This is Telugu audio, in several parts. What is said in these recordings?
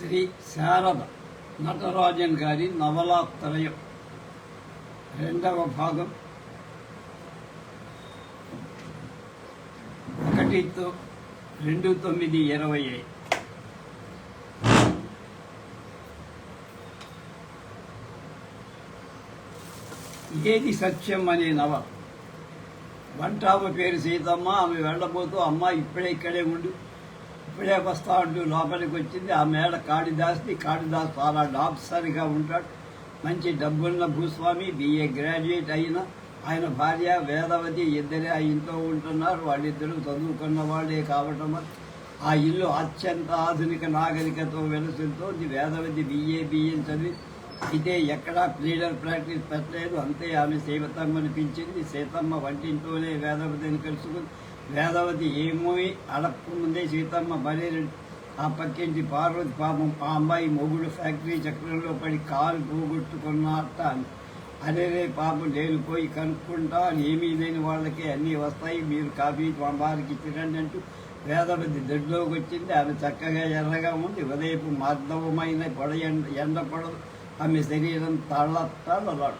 శ్రీ శారద నటరాజన్ గారి నవలాత్రయం రెండవ భాగం 1/2/2025. ఏది సత్యం అనే నవల. వంటామ పేరు సీతమ్మ. ఆమె వెళ్ళబోతూ అమ్మ ఇప్పుడే ఇక్కడే ఉండు, ఇప్పుడే వస్తా అంటూ లోపలికి వచ్చింది. ఆ మేడ కాళిదాస్ది. కాళిదాస్ చాలా డాక్టర్గా ఉంటాడు. మంచి డబ్బున్న భూస్వామి, BA గ్రాడ్యుయేట్ అయిన ఆయన భార్య వేదవతి ఇద్దరే ఆ ఇంట్లో ఉంటున్నారు. వాళ్ళిద్దరూ చదువుకున్న వాళ్ళే కావటం ఆ ఇల్లు అత్యంత ఆధునిక నాగరికతో వెలుసుతోంది. వేదవతి BA చదివి అయితే ఎక్కడా ప్లీడర్ ప్రాక్టీస్ పెట్టలేదు. అంతే ఆమె సీతమ్మని పిలిచింది. సీతమ్మ వంటింట్లోనే వేదవతిని కలుసుకుని వేదవతి ఏమో అడగకముందే సీతమ్మ బలేరు ఆ పక్కింటి పార్వతి పాపం ఆ అమ్మాయి మొగుడు ఫ్యాక్టరీ చక్రంలో పడి కాలు పోగొట్టుకున్నట్ట. అదేరే పాపం నేను పోయి కనుక్కుంటా, ఏమీ లేని వాళ్ళకి అన్నీ వస్తాయి, మీరు కాఫీ వారికి తినండి అంటూ వేదవతి దొడ్లోకి వచ్చింది. ఆమె చక్కగా ఎర్రగా ఉంది. ఉదయపు మార్దవమైన ఎండ పడదు. ఆమె శరీరం తళ్ళలాడు.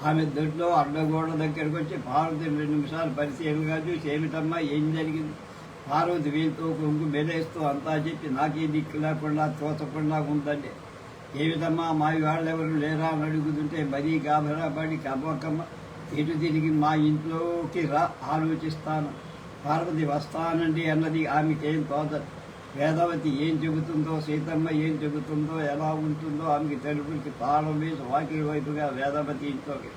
ఆమె దొడ్లో అడ్డగోడ దగ్గరకు వచ్చి పార్వతిని 2 నిమిషాలు పరిశీలనగా చూసి ఏమిటమ్మా ఏం జరిగింది? పార్వతి వీళ్ళతో కొంగు మెలేస్తూ అంతా చెప్పి నాకే దిక్కు లేకుండా తోచకుండా ఉందండి. ఏమిటమ్మా మా వాళ్ళెవరు లేరా అని అడుగుతుంటే మరీ గాబరా పడి కమ్మకమ్మ ఎటు తిరిగి మా ఇంట్లోకి రా, ఆలోచిస్తాను. పార్వతి వస్తానండి అన్నది ఆమెకేం తోచదు. వేదవతి ఏం చెబుతుందో, సీతమ్మ ఏం చెబుతుందో, ఎలా ఉంటుందో ఆమెకి తెలుపుకి తాళం వేసి వాకిలి వైపుగా వేదవతి ఇంట్లోకి.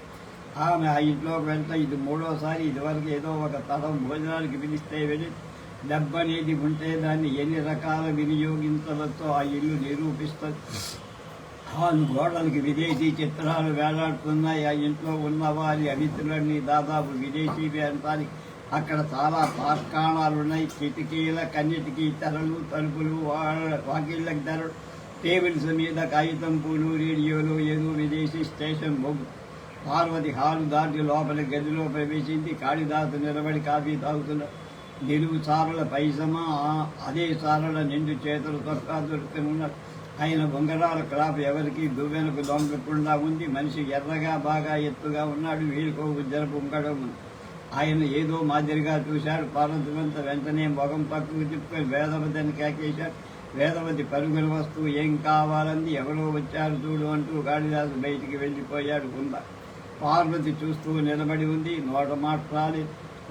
ఆమె ఆ ఇంట్లోకి వెళ్తే ఇది 3వసారి. ఇదివరకు ఏదో ఒక తరం భోజనానికి పిలిస్తే వెళ్ళి డబ్బనేది ఉంటే దాన్ని ఎన్ని రకాల వినియోగించవచ్చో ఆ ఇల్లు నిరూపిస్తుంది. హాలు గోడలకి విదేశీ చిత్రాలు వేలాడుతున్నాయి. ఆ ఇంట్లో ఉన్న వారి అమితులన్నీ దాదాపు విదేశీవి అంటానికి. అక్కడ చాలా తార్కాణాలు ఉన్నాయి. కిటికీల కన్నిటికీ తెరలు, తలుపులు, వాకిళ్ళకి తెరలు, టేబుల్స్ మీద కాగితం పూలు, రేడియోలో ఏదో విదేశీ స్టేషన్ మొగ్గు. పార్వతి హాలు దాటి లోపలి గదిలో ప్రవేశించి కాళిదాసు నిలబడి కాఫీ తాగుతున్నారు. నిలువు చారల పైసమా, అదే చారల నిండు చేతులు తొక్క దొరుకుని ఉన్నారు. ఆయన ఉంగరాల క్రాప్ ఎవరికి దువ్వెనకు దొంగకుండా ఉంది. మనిషి ఎర్రగా బాగా ఎత్తుగా ఉన్నాడు. వీళ్ళకో ఉజ్జరపు ఉంగడం ఉంది. ఆయన ఏదో మాదిరిగా చూశాడు. పార్వతివంత వెంటనే మొగం పక్కకు తిప్పుకొని వేదవతిని కేకేశాడు. వేదవతి పరుగులు వస్తూ ఏం కావాలంది. ఎవరో వచ్చారు చూడు అంటూ కాళిదాసు బయటికి వెళ్ళిపోయాడు. కుందా పార్వతి చూస్తూ నిలబడి ఉంది. నోట మాట్లాడి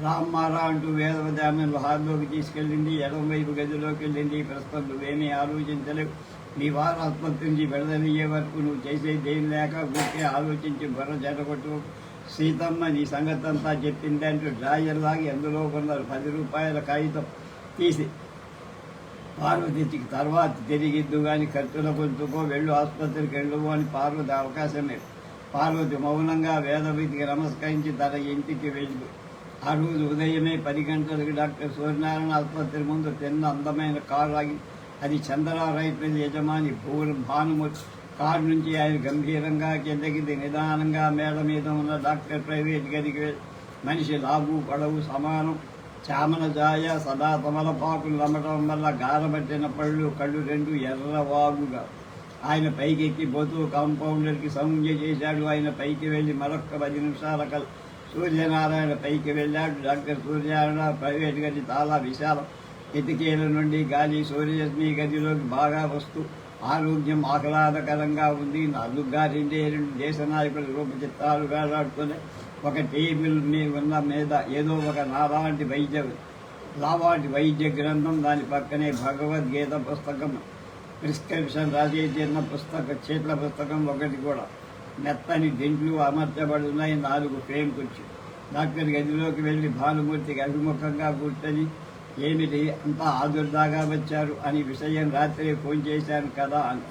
రామ్మారా అంటూ వేదవతి ఆమెను హాల్లోకి తీసుకెళ్ళింది. ఎడమవైపు గదిలోకి వెళ్ళింది. ప్రస్తుతం నువ్వేమీ ఆలోచించలేవు. నీ వారు ఆత్మహత్య నుంచి విడుదలయ్యే వరకు నువ్వు చేసేదేం లేక ఊరికే ఆలోచించి బుర్ర జడగొట్టు. సీతమ్మ నీ సంగతి అంతా చెప్పింది అంటూ డ్రాయర్ లాగి అందులో కొన్నారు 10 రూపాయల కాగితం తీసి పార్వతికి తర్వాత తిరిగిద్దు కానీ ఖర్చుల కొంచుకో, వెళ్ళు ఆసుపత్రికి వెళ్ళవు అని పార్వతి అవకాశమే. పార్వతి మౌనంగా వేదవతికి నమస్కరించి తన ఇంటికి వెళ్ళి ఆ రోజు ఉదయమే 10 గంటలకు డాక్టర్ సూర్యనారాయణ ఆసుపత్రి ముందు చిన్న అందమైన కారు ఆగి. అది చంద్ర రైతుల యజమాని భానుమూర్తి. కారు నుంచి ఆయన గంభీరంగా కిందకి నిదానంగా మేడ మీద ఉన్న డాక్టర్ ప్రైవేట్ గదికి వెళ్ళి మనిషి లాగు పొడవు సమానం, చామన జాయ, సదా తమలపాకులు నమ్మటం వల్ల గారబట్టిన పళ్ళు, కళ్ళు 2 ఎర్రవాగుగా. ఆయన పైకి ఎక్కిపోతూ కాంపౌండర్కి సంజ్ఞ చేశాడు. ఆయన పైకి వెళ్ళి మరొక 10 నిమిషాల సూర్యనారాయణ పైకి వెళ్ళాడు. డాక్టర్ సూర్యనారాయణ ప్రైవేట్ గది చాలా విశాలం. కిటికీల నుండి గాలి సూర్యరశ్మి గదిలోకి బాగా వస్తూ ఆరోగ్యం ఆహ్లాదకరంగా ఉంది. 4 దేశ నాయకుల రూపచిత్రాలు వేలాడుతున్నాయి. ఒక టేబుల్ ఉన్న మీద ఏదో ఒక లావాటి వైద్య గ్రంథం, దాని పక్కనే భగవద్గీత పుస్తకం, ప్రిస్క్రిప్షన్ రాసే చిన్న చీట్ల పుస్తకం ఒకటి కూడా. మెత్తని దిండ్లు అమర్చబడున్నాయి. 4 ఫ్రేమ్ కుర్చీ. డాక్టర్ గదిలోకి వెళ్ళి భానుమూర్తికి అభిముఖంగా కూర్చొని ఏమిటి అంతా ఆదుర్దాగా వచ్చారు అని విషయం రాత్రి ఫోన్ చేశాను కదా అని.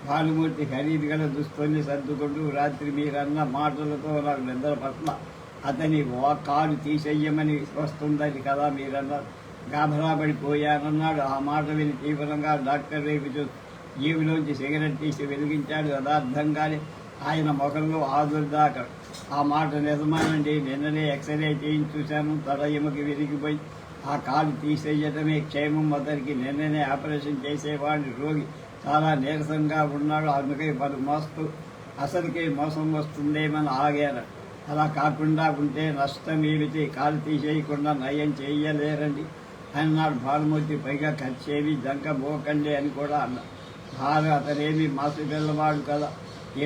భానుమూర్తి ఖరీదు గల దుస్తుల్ని సర్దుకుంటూ రాత్రి మీరన్న మాటలతో నాకు నిద్ర పట్ల అతని కాలు తీసేయమని వస్తుందని కదా మీరన్నారు. గాభరా పడిపోయానన్నాడు. ఆ మాట విని తీవ్రంగా డాక్టర్ వైపు చూసి జీవిలోంచి సిగరెట్ తీసి వెలిగించాడు. యథార్థంగానే ఆయన ముఖంలో ఆదుర్దాక. ఆ మాట నిజమానండి. నిన్ననే ఎక్స్రే చేయించి చూశాను. తల ఎముక విరిగిపోయి ఆ కాలు తీసేయటమే క్షేమం. అతనికి నిన్ననే ఆపరేషన్ చేసేవాడిని. రోగి చాలా నీరసంగా ఉన్నాడు. అందుకే పలు మోస్తూ అసలుకే మోసం వస్తుందేమని ఆగారు. అలా కాకుండా ఉంటే నష్టం ఏమిటి, కాలు తీసేయకుండా నయం చేయలేరండి అన్నాడు భానుమూర్తి. పైగా ఖర్చేవి జంక పోకండి అని కూడా అన్నాడు. భాను అతనేమి మాసు పిల్లవాడు కదా,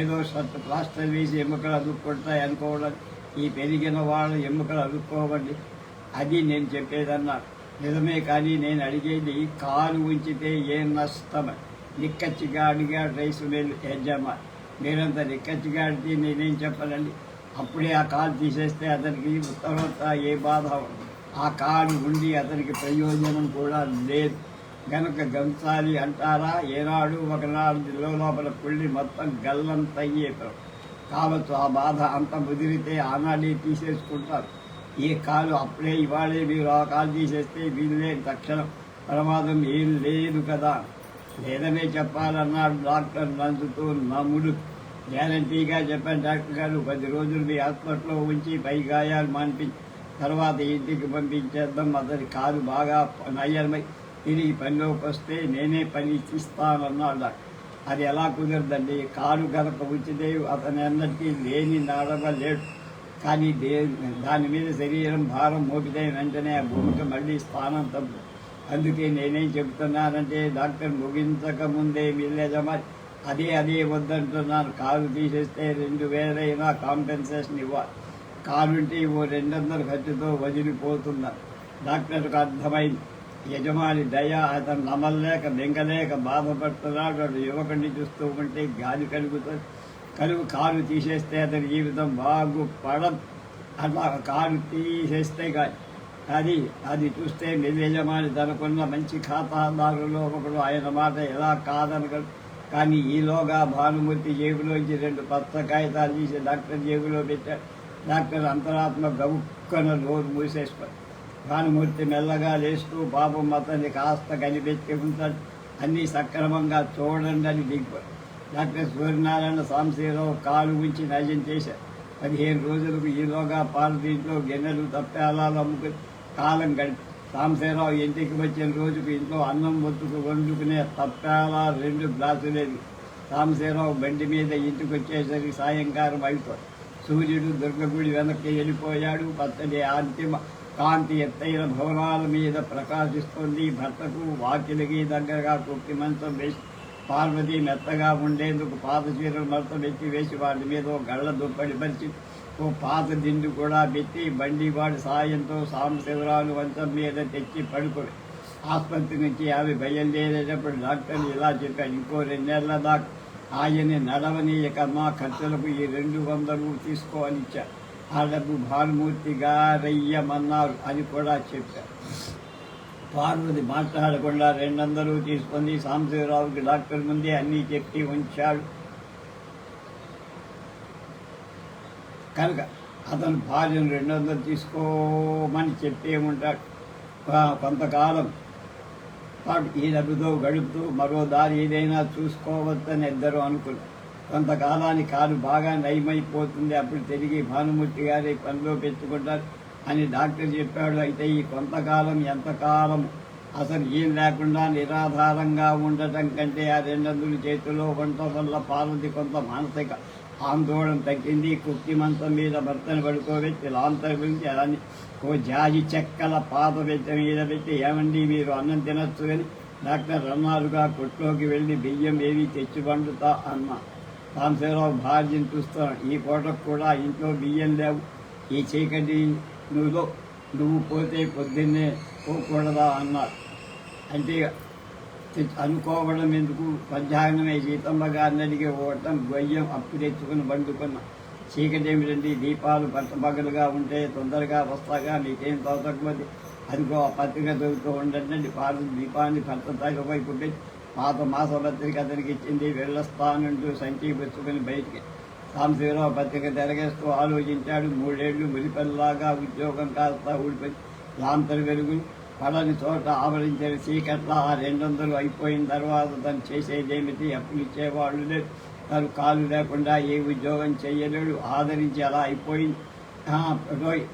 ఏదో షర్ట్ ప్లాస్టర్ వేసి ఎముకలు అదుక్కుంటాయి అనుకోవడం. ఈ పెరిగిన వాళ్ళు ఎముకలు అదుక్కోవండి, అది నేను చెప్పేదన్నాడు. నిజమే, కానీ నేను అడిగేది కాలు ఉంచితే ఏం నష్టం? నిక్కచ్చిగా అడిగాడు రైసు మిల్ యజమాని. మీరంతా నిక్కచ్చిగా అడిగితే నేనేం చెప్పాలండి? అప్పుడే ఆ కాలు తీసేస్తే అతనికి ఉత్తరోత్తర ఏ బాధ ఉండదు. ఆ కాలు ఉండి అతనికి ప్రయోజనం కూడా లేదు గనక గంచాలి అంటారా? ఏనాడు ఒకనాడు లోపల పుల్లి మొత్తం గల్లంతయ్యే కావచ్చు. ఆ బాధ అంత ముదిరితే ఆనాడే తీసేసుకుంటారు. ఏ కాలు అప్పుడే ఇవాళే మీరు ఆ కాలు తీసేస్తే వీళ్ళే తక్షణం ప్రమాదం ఏం లేదు కదా. లేదనే చెప్పాలన్నాడు డాక్టర్ నందుతూ. నమ్ముడు గ్యారంటీగా చెప్పాను డాక్టర్ గారు. 10 రోజులు మీ హాస్పిటల్లో ఉంచి పై గాయాలు మాన్పించి తర్వాత ఇంటికి పంపించేద్దాం. అతని కాలు బాగా నయ్యమై తిరిగి పనిలోకి వస్తే నేనే పని ఇస్తానన్నాడు డాక్టర్. అది ఎలా కుదరదండి? కాలు గనక ఉంచితే అతని అన్నట్టు లేని నడవలేడు. కానీ దాని మీద శరీరం భారం మోపితే వెంటనే ఆ భూమికి మళ్ళీ స్థానం తప్పు. అందుకే నేనేం చెబుతున్నానంటే డాక్టర్ ముగించక ముందే మిల్లేజమా అదే వద్దంటున్నాను. కాలు తీసేస్తే 2000 అయినా కాంపెన్సేషన్ ఇవ్వాలి. కాలుంటే 200 ఖర్చుతో వదిలిపోతున్నారు. డాక్టర్కు అర్థమైంది. యజమాని దయ అతను నమ్మలేక బెంగలేక బాధపడుతున్నాడు. వాడు యువకుడిని చూస్తూ ఉంటే గాలి కలుగుతుంది. కాలు తీసేస్తే అతని జీవితం బాగుపడదు. అట్లా కాలు తీసేస్తే కానీ అది చూస్తే యజమాని తనకున్న మంచి ఖాతాదారులో ఒకడు. ఆయన మాట ఎలా కాదనగలడు? కానీ ఈలోగా భానుమూర్తి జేబులోంచి 2 పచ్చ కాగితాలు తీసి డాక్టర్ జేబులో పెట్టాడు. డాక్టర్ అంతరాత్మ గబుక్కన నోరు మూసేసుకోండి. భానుమూర్తి మెల్లగా లేస్తూ పాపం అతన్ని కాస్త కనిపెట్టి ఉంటాడు. అన్నీ సక్రమంగా చూడండి అని దిగిపోయి డాక్టర్ సూర్యనారాయణ సాంశీరావు కాలు ఉంచి నయం చేశారు. 15 రోజులకు ఈలోగా పాలు దీంట్లో గిన్నెలు తప్పాలాలు అమ్ముకుని కాలం గడిపి సాంశీరావు ఇంటికి వచ్చిన రోజుకు ఇంట్లో అన్నం వద్దుకు వండుకునే తప్పాలా 2 గ్లాసులేదు. సాంశీరావు బండి మీద ఇంటికి వచ్చేసరికి సాయంకాలం అయిపోయి సూర్యుడు దుర్గగుడి వెనక్కి వెళ్ళిపోయాడు. పచ్చడి అంతిమ కాంతి ఎత్తైన భవనాల మీద ప్రకాశిస్తుంది. భర్తకు వాకిలికి దగ్గరగా కుక్కి మంచం వేసి పార్వతి మెత్తగా ఉండేందుకు పాత చీరలు మరత పెట్టి వేసి వాటి మీద ఓ గళ్ళ దుప్పటి పరిచి ఓ పాత దిండు కూడా పెట్టి బండి వాడి సాయంతో సాంశివరాలు మంచం మీద తెచ్చి పడుకోడు. ఆసుపత్రి నుంచి అవి బయలుదేరేటప్పుడు డాక్టర్లు ఇలా చెప్పారు, ఇంకో 2 నెలల దాకా ఆయన్ని నడవనీయకమ్మా, ఖర్చులకు ఈ 200 తీసుకోని ఇచ్చారు. ఆ డబ్బు భానుమూర్తి గారయ్యమన్నారు అని కూడా చెప్పారు. పార్వతి మాట్లాడకుండా 200 తీసుకొని సాంశివరావుకి డాక్టర్ ముందే అన్నీ చెప్పి ఉంచాడు. కనుక అతను భార్యను 200 తీసుకోమని చెప్పే ఉంటాడు. కొంతకాలం పాటు ఈ డబ్బుతో గడుపుతూ మరో దారి ఏదైనా చూసుకోవచ్చని ఇద్దరు అనుకున్నారు. కొంతకాలానికి కాలు బాగా నయమైపోతుంది. అప్పుడు తిరిగి భానుమూర్తి గారి పనిలో పెట్టుకుంటారు అని డాక్టర్ చెప్పాడు. అయితే ఈ కొంతకాలం ఎంతకాలం అసలు ఏం లేకుండా నిరాధారంగా ఉండటం కంటే ఆ 200 చేతిలో ఉండటం వల్ల పార్వతి కొంత మానసిక ఆందోళన తగ్గింది. కుర్తి మంచం మీద భర్తను పడుకోబెట్టి లాంతర్ గురించి అలాని ఓ జాజి చెక్కల పాత పెట్ట మీద పెట్టి, ఏమండి మీరు అన్నం తినచ్చు అని డాక్టర్ అన్నారుగా. కొట్లోకి వెళ్ళి బియ్యం ఏవి తెచ్చి వండుతా అన్నా. సాంశీవరావు భార్యను చూస్తాను. ఈ పూటకు కూడా ఇంట్లో బియ్యం లేవు. ఈ చీకటి నువ్వు పోతే పొద్దున్నే పోకూడదా అన్నారు. అంటే అనుకోవడం ఎందుకు, మధ్యాహ్నమే సీతమ్మ గారిని అడిగి ఓటం గొయ్యం అప్పు తెచ్చుకుని వండుకున్నాం. చీకటి ఏమిటండి, దీపాలు పట్టపగలుగా ఉంటే తొందరగా వస్తాగా, మీకేం తోచకపోతే అదిగో ఆ పత్రిక చదువుతూ ఉండండి. పార్వతి దీపాన్ని భర్త వైపు పెట్టి పాత మాసపత్రిక అతనికి ఇచ్చింది. వెళ్ళొస్తానంటూ సంచి పుచ్చుకొని బయటికి సాంశివరావు పత్రిక తిరగేస్తూ ఆలోచించాడు. 3 ఏళ్లు ములిపల్లాగా ఉద్యోగం కాస్త ఊడిపోయి లాంతరు వెలుగులు పడని చోట ఆవరించిన చీకట్ల ఆ 200 అయిపోయిన తర్వాత తను చేసేదేమిటి? అప్పులు ఇచ్చేవాళ్ళు లేదు. తను కాలు లేకుండా ఏ ఉద్యోగం చేయలేడు. ఆదరించి అలా అయిపోయింది.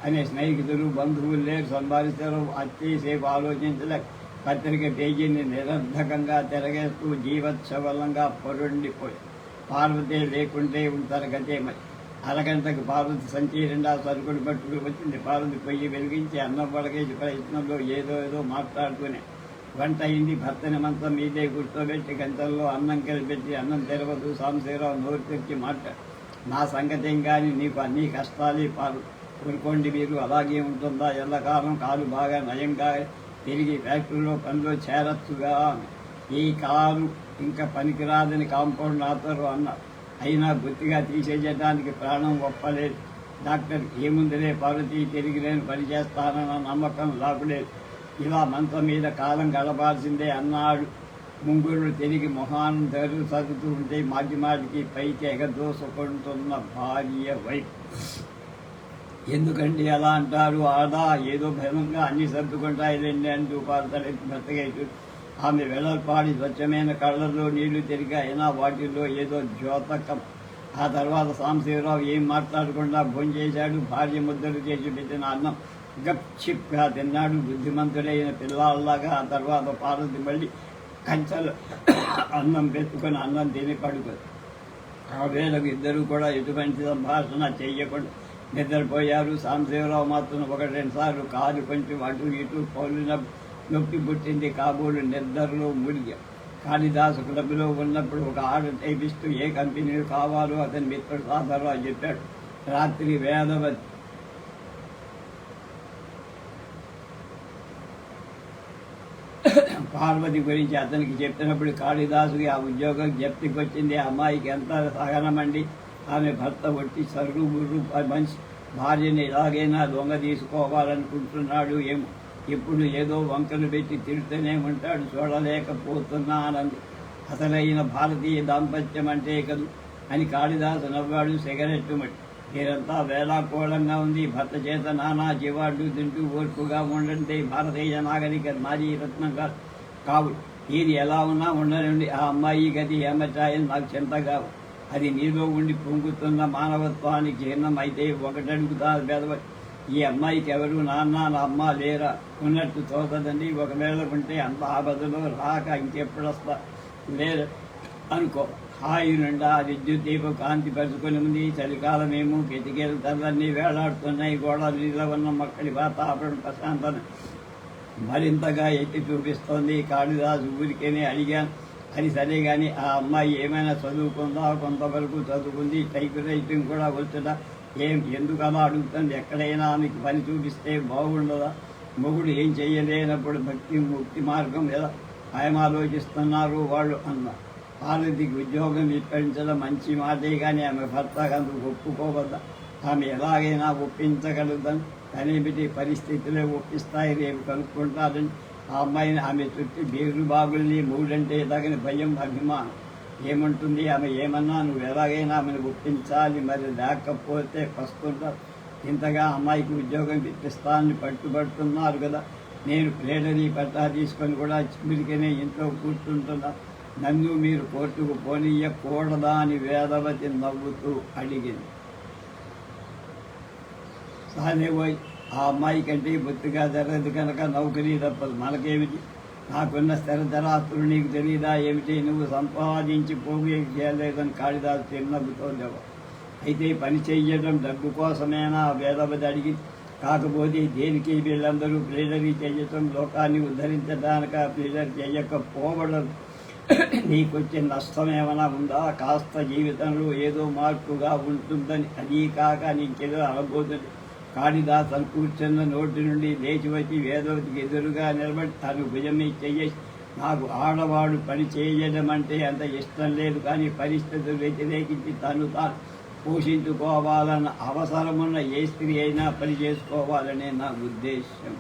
అనే స్నేహితులు బంధువులు లేరు. సంపాదిస్తారు. అచ్చేసేపు ఆలోచించలేక పత్రిక పేజీని నిరర్ధకంగా తిరగేస్తూ జీవోత్సవలంగా పొరుండిపోయి పార్వతి లేకుంటే ఉంటారు గతే మరి. అరగంటకు పార్వతి సంచి నిండా సరుకులు పట్టుకుని వచ్చింది. పార్వతి పొయ్యి వెలిగించి అన్నం వడకేసి ప్రయత్నంలో ఏదో మాట్లాడుతూనే వంట అయింది. భర్తని మంచం మీదే కూర్చోబెట్టి గంటల్లో అన్నం కలిపెట్టి అన్నం తెరవదు. సాంబశివరావు నోరు తెచ్చి మాట్లాడు, నా సంగతేం కానీ నీకు అన్ని కష్టాలే పాలు ఊరుకోండి మీరు, అలాగే ఉంటుందా ఎల్లకాలం కాలు బాగా నయంగా తిరిగి ఫ్యాక్టరీలో పనిలో చేరచ్చుగా. ఈ కారు ఇంకా పనికిరాదని కాంపౌండ్ ఆతరు అన్నారు. అయినా గుర్తిగా తీసేయడానికి ప్రాణం ఒప్పలేదు. డాక్టర్ ఏముందిలే పార్వతి తిరిగి నేను పనిచేస్తానన్న నమ్మకం లాభలేదు. ఇలా మంచం మీద కాలం గడపాల్సిందే అన్నాడు. ముంగురులు తిరిగి మొహాన్ని సర్దుతూ ఉంటే మాటికి పైకి ఎగదోసుకుంటున్న భార్య వైపు. ఎందుకండి అలా అంటారు? ఆదా ఏదో భయంగా అన్ని సర్దుకుంటాయిలేండి అంటూ పాడతలెత్తి బ్రతకైతూ ఆమె వెడల్పాడి స్వచ్ఛమైన కళ్ళల్లో నీళ్లు తిరిగి అయినా వాటిల్లో ఏదో ద్యోతకం. ఆ తర్వాత సాంబశివరావు ఏం మాట్లాడకుండా భోంచేశాడు. భార్య ముద్దలు చేసి పెట్టిన అన్నం గప్చిప్గా తిన్నాడు బుద్ధిమంతుడైన పిల్లల్లాగా. ఆ తర్వాత పార్వతి మళ్ళీ కంచెలు అన్నం పెట్టుకుని అన్నం తిని పడుకుంది. ఆ వేళకు ఇద్దరు కూడా ఎటువంటి సంభాషణ చెయ్యకుండా నిద్రపోయారు. సాంబశివరావు మాత్రం 1-2 సార్లు కాలు కొంచెం అటు ఇటు పౌలిన నొప్పి పుట్టింది. కాబోలు నిద్రలో మునిగా. కాళిదాసు క్లబ్లో ఉన్నప్పుడు ఒక టైపిస్టు ఏ కంపెనీలు కావాలో అతని మిత్రుడు సాధారావు చెప్పాడు. రాత్రి వేదవతి పార్వతి గురించి అతనికి చెప్పినప్పుడు కాళిదాసుకి ఆ ఉద్యోగం జప్తికి వచ్చింది. అమ్మాయికి ఎంత సహనమండి. ఆమె భర్త ఒట్టి సర్రు బుర్రు మనిషి భార్యని ఎలాగైనా దొంగ తీసుకోవాలనుకుంటున్నాడు ఏమో. ఇప్పుడు ఏదో వంకలు పెట్టి తిడుతూనే ఉంటాడు. చూడలేకపోతున్నానంది. అసలైన భారతీయ దాంపత్యం అంటే కదూ అని కాళిదాసు నవ్వాడు. సిగరెట్టు మట్టి మీరంతా వేళాకోళంగా ఉంది. భర్త చేత నానా జీవాడ్లు తింటూ ఓర్పుగా ఉండంటే భారతీయ నాగరిక నారీ రత్నం కావు. ఇది ఎలా ఉన్నా ఉండనండి. ఆ అమ్మాయి గది ఏమచాయని నాకు చింతగా. అది నీలో ఉండి పొంగుతున్న మానవత్వానికి చిహ్నం. అయితే ఒకటడుగుతా బెదవ, ఈ అమ్మాయికి ఎవరు నాన్న నా అమ్మ లేరా? ఉన్నట్టు తోచదండి. ఒకవేళ ఉంటే అంత ఆపదలో రాక ఇంకెప్పుడు వస్తా లేదు అనుకో. హాయి నుండా విద్యుత్ దీపం కాంతి పరుచుకొని ఉంది. చలికాలమేమో కిటికీలు తల్లన్నీ వేలాడుతున్నాయి. గోడలు నీళ్ళ ఉన్న మక్కడి వాతావరణం ప్రశాంతత మరింతగా ఎత్తి చూపిస్తోంది. కాళిదాసు ఊరికేనే అడిగాను. అది సరే కానీ ఆ అమ్మాయి ఏమైనా చదువుకుందా? కొంతవరకు చదువుకుంది. టైప్ రైటింగ్ కూడా వచ్చుదా? ఎందుకు అలా అడుగుతుంది? ఎక్కడైనా ఆమెకి పని చూపిస్తే బాగుండదా? మొగుడు ఏం చెయ్యలేనప్పుడు భక్తి ముక్తి మార్గం ఎలా ఆయన ఆలోచిస్తున్నారు వాళ్ళు అన్నారు. పార్వతికి ఉద్యోగం ఇప్పించడం మంచి మాటే కానీ ఆమె భర్త అందుకు ఒప్పుకోవద్దా? ఆమె ఎలాగైనా ఒప్పించగలుగుతాను. కనేమిటి పరిస్థితులే ఒప్పిస్తాయి. రేపు కనుక్కుంటారని ఆ అమ్మాయిని ఆమె చుట్టూ బీరు బాగుల్ని మూడంటే తగిన భయం అభిమానం. ఏమంటుంది ఆమె? ఏమన్నా నువ్వు ఎలాగైనా ఆమెను ఒప్పించాలి, మరి లేకపోతే వస్తుంటారు. ఇంతగా అమ్మాయికి ఉద్యోగం ఇప్పిస్తానని పట్టుబడుతున్నారు కదా. నేను ప్లేడరీ పట్టా తీసుకొని కూడా చిమిరికనే ఇంట్లో కూర్చుంటున్నా. నన్ను మీరు కోర్టుకు పోనీయకూడదా అని వేదవతి నవ్వుతూ అడిగింది. సానేపోయి ఆ అమ్మాయి కంటే బొత్తిగా జరగదు కనుక నౌకరీ తప్పదు. మనకేమిటి? నాకున్న స్థిరధరాస్తులు నీకు తెలియదా ఏమిటి? నువ్వు సంపాదించి పోగు చేయలేదని కాళిదాసు చిరునవ్వుతోందేవో. అయితే పని చెయ్యడం డబ్బు కోసమేనా? వేదవతి అడిగి. కాకపోతే దేనికి వీళ్ళందరూ ప్లేడరీ చేయటం లోకాన్ని ఉద్ధరించడానిక? ప్లేడరీ చేయకపోవడం నీకొచ్చే నష్టం ఏమైనా ఉందా? కాస్త జీవితంలో ఏదో మార్పుగా ఉంటుందని. అదీ కాక నీకేదో అనబోతుంది. కాళిదాసు కూర్చున్న నోటి నుండి లేచి వచ్చి వేదవతికి ఎదురుగా నిలబడి తను భుజమే చెయ్యేసి, నాకు ఆడవాడు పని చేయడం అంటే అంత ఇష్టం లేదు, కానీ పరిస్థితులు వ్యతిరేకించి తాను పోషించుకోవాలన్న అవసరమున్న ఏ స్త్రీ అయినా పని చేసుకోవాలనే నా ఉద్దేశం.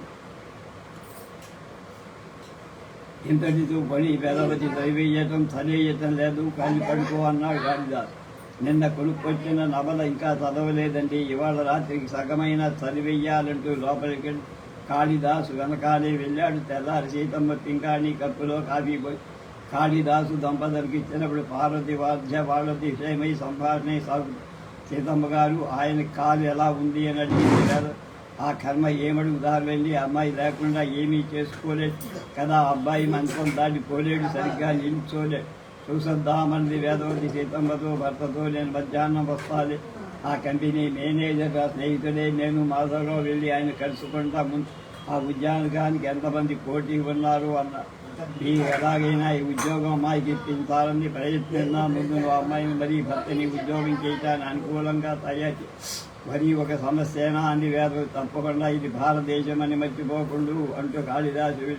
ఇంతటితో పని వేదవతి దయవేయటం సరేయటం లేదు, కానీ పడుకో అన్నాడు కాళిదాసు. నిన్న కొనుక్కొచ్చిన నవల ఇంకా చదవలేదండి. ఇవాళ రాత్రికి సగమైన చదివేయాలంటూ లోపలికి కాళిదాసు వెనకాలే వెళ్ళాడు. తెల్లారి సీతమ్మ పింగాణి కప్పులో కాఫీ పోయి కాళిదాసు దంపతులకు ఇచ్చినప్పుడు పార్వతి వాళ్ళ విషయమై సంభాషణ సాగు. సీతమ్మ గారు ఆయన కాలు ఎలా ఉంది అని అడిగింది. ఆ కర్మ ఏమడుగుతారు వెళ్ళి అమ్మాయి లేకుండా ఏమీ చేసుకోలేదు కదా, అబ్బాయి మంచం దాటి పోలేడు, సరిగ్గా నిల్చోలేడు. చూసొద్దామంది వేదవతి సీతమ్మతో భర్తతో, నేను మధ్యాహ్నం వస్తాలి. ఆ కంపెనీ మేనేజర్ స్నేహితుడే నేను మాధవరావు వెళ్ళి ఆయన కలుసుకుంటా ముందు ఆ ఉద్యోగానికి ఎంతమంది పోటీ ఉన్నారు అన్నారు. మీరు ఎలాగైనా ఈ ఉద్యోగం అమ్మాయికి ఇప్పించాలని ప్రయత్నిస్తున్నా, ముందు నువ్వు అమ్మాయిని మరీ భర్తని ఉద్యోగం చేయటానికి అనుకూలంగా తయారు మరి ఒక సమస్యనా అంది వేదవతి. తప్పకుండా ఇది భారతదేశం అని మర్చిపోకుండా అంటూ కాళిదాసు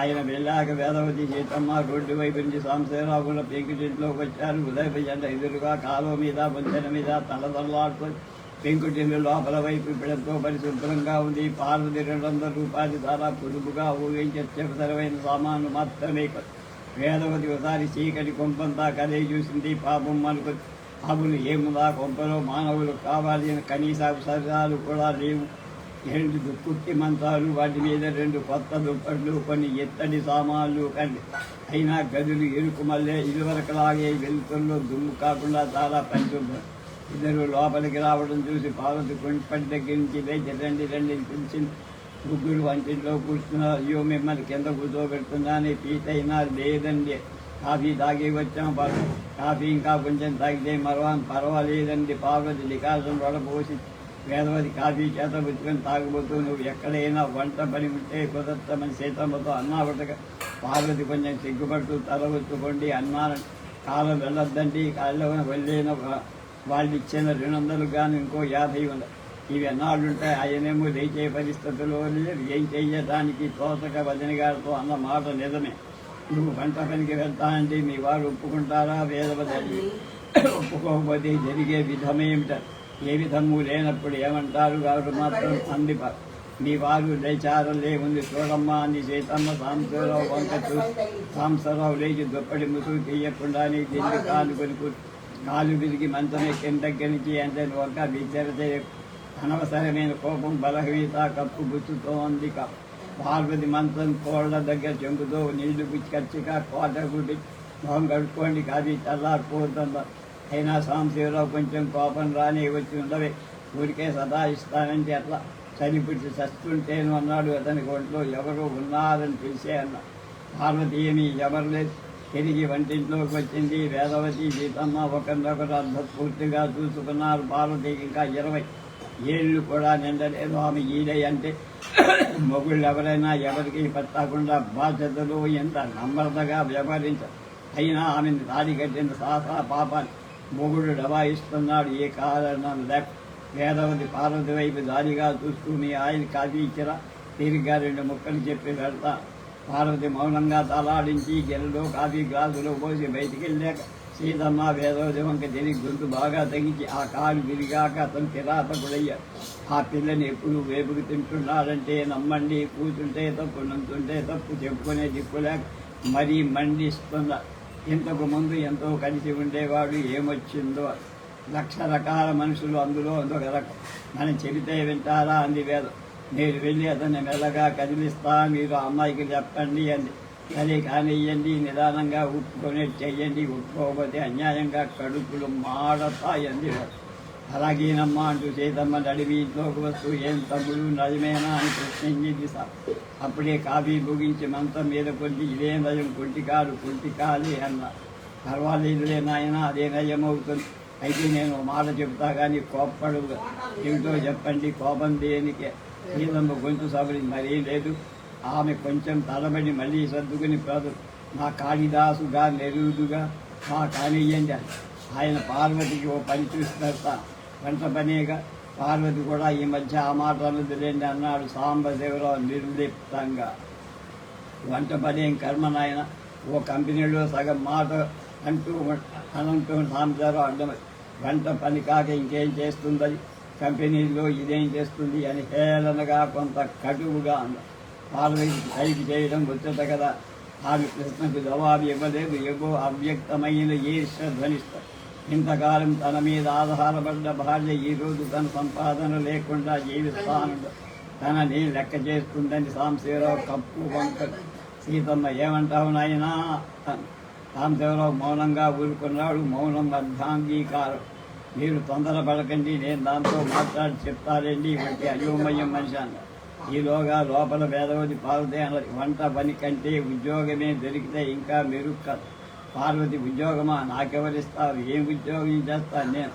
ఆయన వెళ్ళాక వేదవతి సీతమ్మ రోడ్డు వైపు నుంచి సాంబశివరావుల పెంకుటింట్లోకి వచ్చారు. ఉదయపజెండ ఎదురుగా కాలువ మీద వంతెన మీద తలతల్లాడుతూ పెంకుటిల్లు లోపల వైపు ఇప్పుడంతో పరిశుభ్రంగా ఉంది. పార్వతి 200 రూపాయలు ధర పొదుపుగా ఊహించే అత్యవసరమైన సామాను మాత్రమే. వేదవతి ఒకసారి చీకటి కొంపంతా కదే చూసింది. పాపం మనకు ఆవులు ఏముందా కొంపలో మానవులు కావాల్సిన కనీస అవసరాలు కూడా లేవు. 2 దుక్కుట్టి మంచాలు, వాటి మీద 2 కొత్త దుప్పట్లు, కొన్ని ఎత్తడి సామాన్లు కండి. అయినా గదులు ఎరుకు మళ్ళీ ఇదివరకులాగే వెలుతుల్లో దుమ్ము కాకుండా చాలా పరిశుభ్రం. ఇద్దరు లోపలికి రావడం చూసి పార్వతి కొంపటి దగ్గర నుంచి లేచి రండి పిలిచింది. ముగ్గురు వంటింట్లో కూర్చున్నారు. అయ్యో మిమ్మల్ని కింద కూర్చోబెడుతున్నాను, పీటైనా లేదండి, కాఫీ తాగి వచ్చాం, కాఫీ ఇంకా కొంచెం తాగితే పర్వాలేదండి. పార్వతి నికాసం వడపోసి వేదవతి కాఫీ చేత పుచ్చుకొని తాగబోతూ, నువ్వు ఎక్కడైనా వంట పని ఉంటే కుదరమని సీతమ్మతో అన్నాబట్టగా పార్వతి కొంచెం సిగ్గుపడుతూ తల వచ్చుకోండి అన్నాను. కాలం వెళ్ళొద్దండి, కాళ్ళ వెళ్ళిన వాళ్ళు ఇచ్చిన 200 కానీ ఇంకో 50 ఉన్నాయి. ఇవి ఎన్నాళ్ళుంటాయి? ఆయనేమో లేచే పరిస్థితుల్లో లేదు. ఏం చెయ్యడానికి తోసక వదిన గారితో అన్న మాట నిజమే. నువ్వు వంట పనికి వెళ్తానంటే మీ వారు ఒప్పుకుంటారా? వేదవతి ఒప్పుకోకపోతే జరిగే విధమేమిటారు? ఏ విధము లేనప్పుడు ఏమంటారు? కాబట్టి మాత్రం అంది. మీ వారు లేచారలే ఉంది చూడమ్మా అంది సీతమ్మ. సాంబశివరావు వంక చూసి సాంబశివరావు లేచి దుప్పటి ముసుగు తీయకుండానే దిల్లి కాలు విరిగి మంచం ఎక్కిన దగ్గర నుంచి అంటే ఒక విద్యతే అనవసరమైన కోపం బలహీనత కప్పు గుచ్చుతోంది. పార్వతి మంచం కోళ్ళ దగ్గర చెంగుతో నీళ్లు పిచ్చికచ్చిగా కోట గుడి మొహం కడుక్కోండి, కాదు చల్లారిపోతుందా. అయినా సాంబశివరావు కొంచెం కోపం రాని వచ్చి ఉండవే, ఊరికే సదా ఇస్తానంటే అట్లా చనిపుచ్చి చస్తుంటేను అన్నాడు. అతనికి ఒంట్లో ఎవరు ఉన్నారని తెలిసే అన్న. పార్వతి ఏమీ ఎవరు లేదు. తిరిగి వంటింట్లోకి వచ్చింది. వేదవతి సీతమ్మ ఒకరినొకరు అర్ధపూర్తిగా చూసుకున్నారు. పార్వతికి ఇంకా 20 ఏళ్ళు కూడా నిండలేదు. ఆమె ఈడే అంటే మొగుళ్ళు ఎవరైనా ఎవరికి పట్టకుండా బాధ్యతలు ఎంత నమ్రతగా వ్యవహరించారు. అయినా ఆమెను తాడి కట్టిన సాహస పాపాన్ని మొగుడు డబాయిస్తున్నాడు. ఏ కారణం లేక వేదవతి పార్వతి వైపు దారిగా చూస్తూ, మీ ఆయన కాఫీ ఇచ్చిరా, తీరిగ్గా 2 ముక్కలు చెప్పి వెళ్తా. పార్వతి మౌనంగా తలాడించి గెలలో కాఫీ గ్లాసులో పోసి బయటికి వెళ్ళాక సీతమ్మ వేదవతి వంక తిరిగి గొంతు బాగా తగ్గించి ఆ కాలు విరిగాక అతను కిరాతకుడయ్యాడు. ఆ పిల్లని ఎప్పుడు వేపుకు తింటున్నాడంటే నమ్మండి, కూతుంటే తప్పు, నంతుంటే తప్పు, చెప్పుకునే దిక్కులేక మరీ మండిస్తుందా. ఇంతకు ముందు ఎంతో కలిసి ఉండేవాడు, ఏమొచ్చిందో. 1,00,000 రకాల మనుషులు, అందులో ఒక రకం. మనం చెబితే వింటారా అంది వేదం. నేను వెళ్ళి అతన్ని మెల్లగా కదిలిస్తా, మీరు అమ్మాయికి చెప్పండి అంది. సరే కానియ్యండి, నిదానంగా ఒప్పుకొని చెయ్యండి, ఒప్పుకోకపోతే అన్యాయంగా కడుపులు మాడతాయంది. అలాగేనమ్మా అంటూ సీతమ్మ నడివి ఇంట్లోకి వస్తూ, ఏం తమ్ముడు నయమేనా అని ప్రశ్నించింది. అప్పుడే కాఫీ ముగించి మంచం మీద కొద్ది, ఇదే నయం, కుంటికాలి అన్న. పర్వాలేదులే నాయన, అదే నయం అవుతుంది. అయితే నేను మాట చెబుతా కానీ కోప్పడు, ఏమిటో చెప్పండి, కోపం దేనికే. సీతమ్మ గొంతు సబరి మరీ లేదు. ఆమె కొంచెం తలబడి మళ్ళీ సర్దుకుని, నా కాళిదాసుగా నెరుదుగా మా కానియ్యండి. ఆయన పార్వతికి ఓ పని చూస్తారట, వంట పనేగా. పార్వతి కూడా ఈ మధ్య ఆ మాట అనదులేండి అన్నాడు సాంబశివరావు నిర్లిప్తంగా. వంట పనేం కర్మ నాయన, ఓ కంపెనీలో సగం మాట అంటూ సాంబశివరావు అర్థమై, వంట పని కాక ఇంకేం చేస్తుందని, కంపెనీలో ఇదేం చేస్తుంది అని హేళనగా కొంత కటువుగా అన్నారు. పార్వతికి పైకి చేయడం వచ్చట కదా. ఆమె ప్రశ్నకు జవాబు ఇవ్వలేదు. ఏవో అవ్యక్తమైన ఈర్ష్య ధ్వనిస్తారు. ఇంతకాలం తన మీద ఆధారపడ్డ భార్య ఈరోజు తన సంపాదన లేకుండా జీవిస్తాను, తనని లెక్క చేస్తుందని సాంబశివరావు కప్పు వంక. సీతమ్మ ఏమంటావు నాయనా? సాంబశివరావు మౌనంగా ఊరుకున్నాడు. మౌనం అర్ధాంగీకారం. మీరు తొందరపడకండి, నేను దాంతో మాట్లాడి చెప్తానండి. వంటి అయోమయం మనిషి అన్న. ఈలోగా లోపల వేదవతి పార్వతి అన్నది, వంట పని కంటే ఉద్యోగమే దొరికితే ఇంకా మెరుగు. పార్వతి, ఉద్యోగమా? నాకెవరిస్తారు? ఏం ఉద్యోగం చేస్తాను నేను?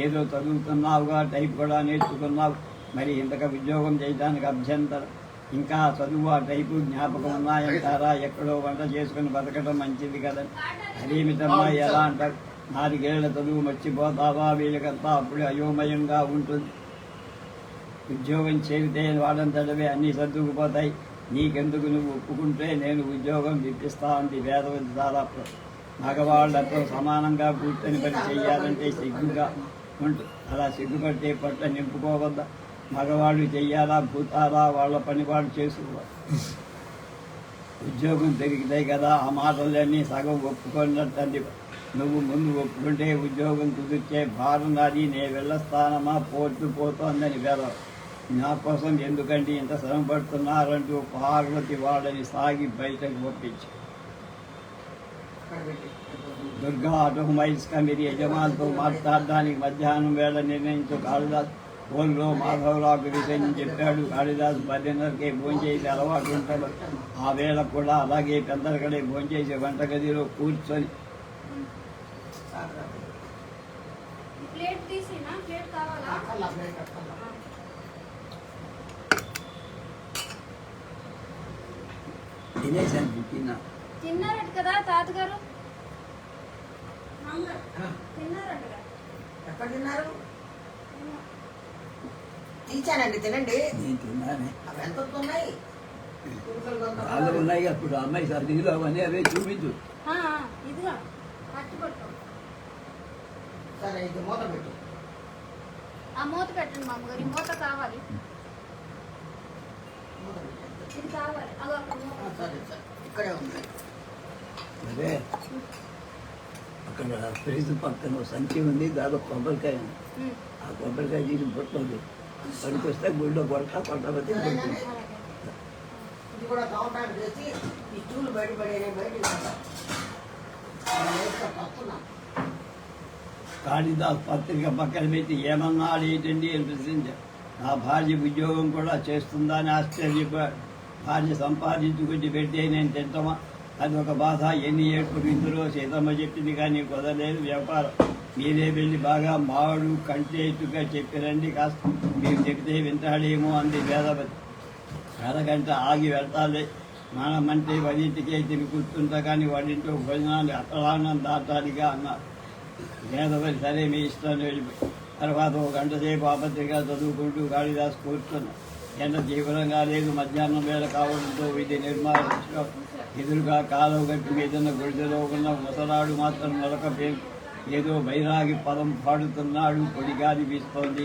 ఏదో చదువుతున్నావుగా, టైప్ కూడా నేర్చుకున్నావు, మరి ఇంతక ఉద్యోగం చేయడానికి అభ్యంతరం? ఇంకా చదువు, ఆ టైపు జ్ఞాపకం ఉన్నాయంటారా? ఎక్కడో వంట చేసుకుని బతకడం మంచిది కదండి. అదేమిటమ్మా ఎలా అంటారు? 4 ఏళ్ల చదువు మర్చిపోతావా? వీళ్ళకంతా అప్పుడు అయోమయంగా ఉంటుంది. ఉద్యోగం చేరితే వాడంతటవే అన్నీ సర్దుకుపోతాయి. నీకెందుకు? నువ్వు ఒప్పుకుంటే నేను ఉద్యోగం ఇప్పిస్తా ఉంది వేదవతి దాదాపు. మగవాళ్లతో సమానంగా కూర్చొని పని చెయ్యాలంటే సిగ్గుగా ఉంటుంది. అలా సిగ్గుపట్టే పట్ల నింపుకోవద్దా? మగవాళ్ళు చెయ్యాలా, భూతాలా, వాళ్ళ పని వాళ్ళు చేసుకోవాలి. ఉద్యోగం దొరికితే కదా ఆ మాటలన్నీ సగం ఒప్పుకున్నట్టు. నువ్వు ముందు ఒప్పుకుంటే ఉద్యోగం కుదిర్చే భారం నాది. నే వెళ్ళస్థానమా పోతోందని వేదం. నా కోసం ఎందుకంటే ఇంత శ్రమ పడుతున్నారంటూ పార్వతి వాళ్ళని సాగి బయటకు పంపించి దుర్గా ఆటోమైల్స్ కమిటీ యజమానితో మాట్లాడడానికి మధ్యాహ్నం వేళ నిర్ణయించు కాళిదాస్ ఫోన్లో మాధవరావుకు విషయం చెప్పాడు. కాళిదాస్ 10:30కే భోంచేసి అలవాటు ఉంటాడు. ఆ వేళ కూడా అలాగే పెద్దలకడే భోంచేసి వంటగదిలో కూర్చొని తినేసాను. తిన్నారట కదా తాతగారు? ఎక్కడ తిన్నారు? తీర్చానండి, తినండి. నేను తిన్నానే. అవి ఎంత ఉన్నాయి? చాలా ఉన్నాయి. అప్పుడు అమ్మాయి సర్దిలో అవన్నీ అవే చూపించు. ఇదిగా పట్టుబట్టు. సరే, ఇది మూత పెట్టు. ఆ మూత పెట్టండి మామగారు. ఈ మూత కావాలి. ఇది కావాలి. సరే సరే, ఇక్కడే ఉంది. అదే అక్కడ ఫ్రిడ్జ్ పక్కన సంచి ఉంది, దాదాపు కొబ్బరికాయ ఉంది. ఆ కొబ్బరికాయ తీసి పుట్టదు. పనికొస్తే గుళ్ళో కొట్టకపోతే ఇది కూడా కౌంటర్ చేసి ఈ స్టూలు బయటపడే బయటికి కాళిదాస్ పత్రిక పక్కన పెట్టి ఏమన్నాడు ఏంటండి అని ప్రశ్నించారు. నా భార్య ఉద్యోగం కూడా చేస్తుందా అని ఆశ్చర్యపోయాడు. భార్య సంపాదించుకుంటూ పెడితే నేను తింటామా? అది ఒక బాధ. ఎన్ని ఏడుపులు ఇందులో సీతమ్మ చెప్పింది కానీ కుదరలేదు వ్యాపారం. మీరే వెళ్ళి బాగా మాడు కంటేట్టుగా చెప్పిరండి, కాస్త మీరు చెప్తే వింటాడేమో అంది వేదవతి. అరగంట ఆగి వెళ్తాలే, మనమంటే 10ంటికే తిని కూర్చుంటా కానీ వాడింట్లో భోజనాన్ని అతలాన్నం దాటాలిగా అన్నారు. వేదవతి సరే మీ ఇష్టం వెళ్ళిపోయి తర్వాత 1 గంట సేపు ఆపత్రిగా చదువుకుంటూ కాళిదాస్ కూర్చున్నా. ఎండ తీవ్రంగా లేదు. మధ్యాహ్నం వేళ కావడంతో ఇది నిర్మాణ ఎదురుగా కాలువ గట్టి మీదన్న గుడిసెలో ఉన్న ముసలాడు మాత్రం నలక పేరు ఏదో బైరాగి పదం పాడుతున్నాడు. పొడిగాలి వీస్తోంది.